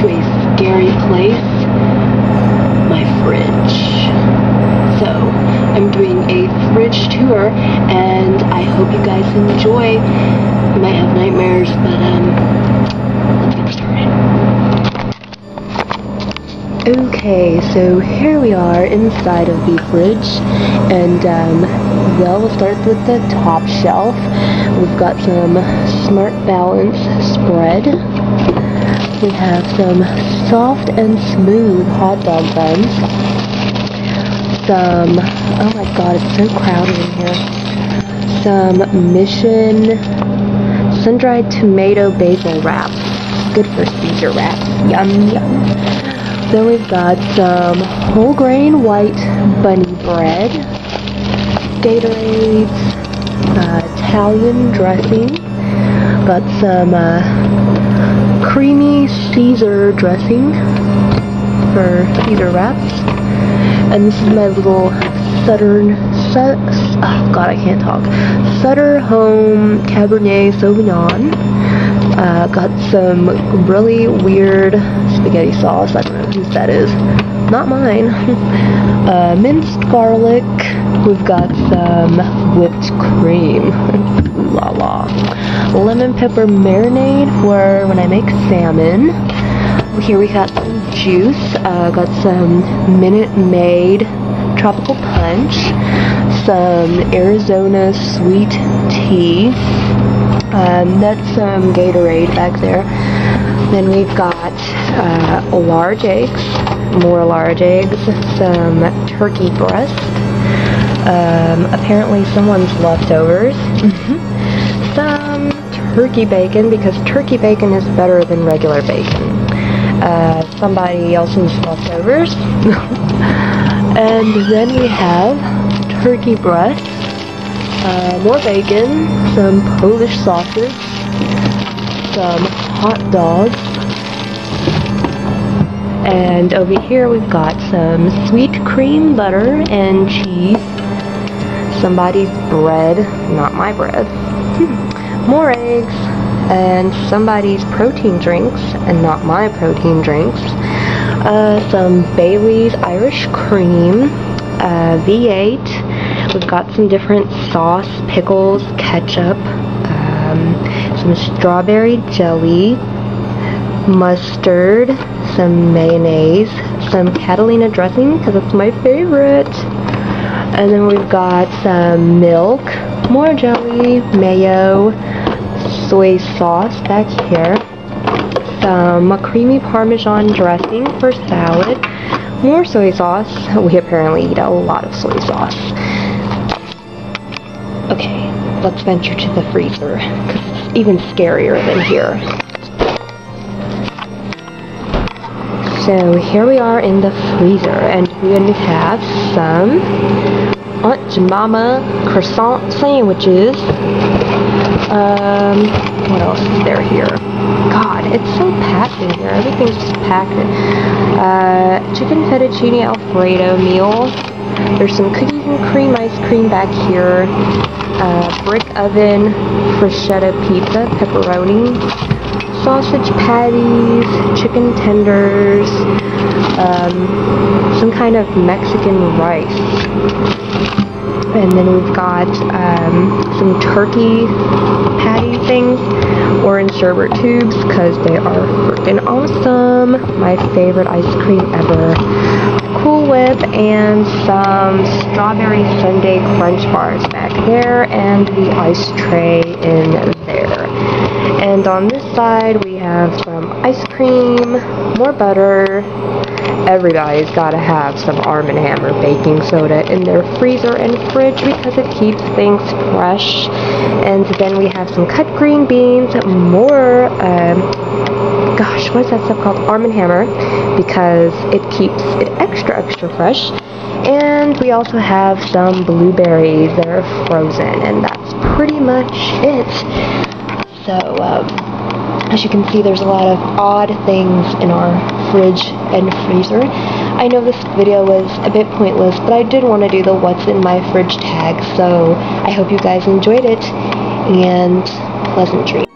to a scary place, my fridge. So, I'm doing a fridge tour, and I hope you guys enjoy. You might have nightmares, but let's get started. Okay, so here we are inside of the fridge, and well, we'll start with the top shelf. We've got some Smart Balance spread. We have some soft and smooth hot dog buns. Some, oh my god, it's so crowded in here. Some Mission sun-dried tomato basil wraps. Good for Caesar wraps. Yum, yum. Then we've got some whole grain white bunny bread, Gatorade, Italian dressing, got some creamy Caesar dressing for Caesar wraps, and this is my little Sutter Home Cabernet Sauvignon. Got some really weird spaghetti sauce. I don't know whose that is. Not mine. Minced garlic. We've got some whipped cream. Ooh la la. Lemon pepper marinade for when I make salmon. Here we got some juice. Got some Minute Maid tropical punch. Some Arizona sweet tea. That's some Gatorade back there. Then we've got large eggs, more large eggs, some turkey breast, apparently someone's leftovers, some turkey bacon, because turkey bacon is better than regular bacon, somebody else's leftovers, and then we have turkey breast, more bacon, some Polish sausage, some hot dogs, and over here we've got some sweet cream butter and cheese, somebody's bread, not my bread, more eggs, and somebody's protein drinks, and not my protein drinks, some Bailey's Irish cream, V8, we've got some different sauce, pickles, ketchup, some strawberry jelly, mustard, some mayonnaise, some Catalina dressing, because it's my favorite, and then we've got some milk, more jelly, mayo, soy sauce back here, some creamy Parmesan dressing for salad, more soy sauce. We apparently eat a lot of soy sauce. Okay, let's venture to the freezer, because it's even scarier than here. So here we are in the freezer, and we have some Aunt Jemima croissant sandwiches. What else is there here? God, it's so packed in here. Everything's just packed. Chicken fettuccine Alfredo meal. There's some cookies and cream ice cream back here. Brick oven bruschetta pizza, pepperoni, sausage patties, chicken tenders, some kind of Mexican rice. And then we've got some turkey patty things, orange sherbet tubes, because they are freaking awesome. My favorite ice cream ever. Cool Whip, and some strawberry sundae crunch bars back there, and the ice tray in there. And on this side we have some ice cream, more butter. Everybody's got to have some Arm & Hammer baking soda in their freezer and fridge because it keeps things fresh. And then we have some cut green beans, more, gosh, what is that stuff called? Arm & Hammer, because it keeps it extra fresh. And we also have some blueberries that are frozen, and that's pretty much it. So, as you can see, there's a lot of odd things in our fridge and freezer. I know this video was a bit pointless, but I did want to do the what's in my fridge tag, so I hope you guys enjoyed it, and pleasant dreams.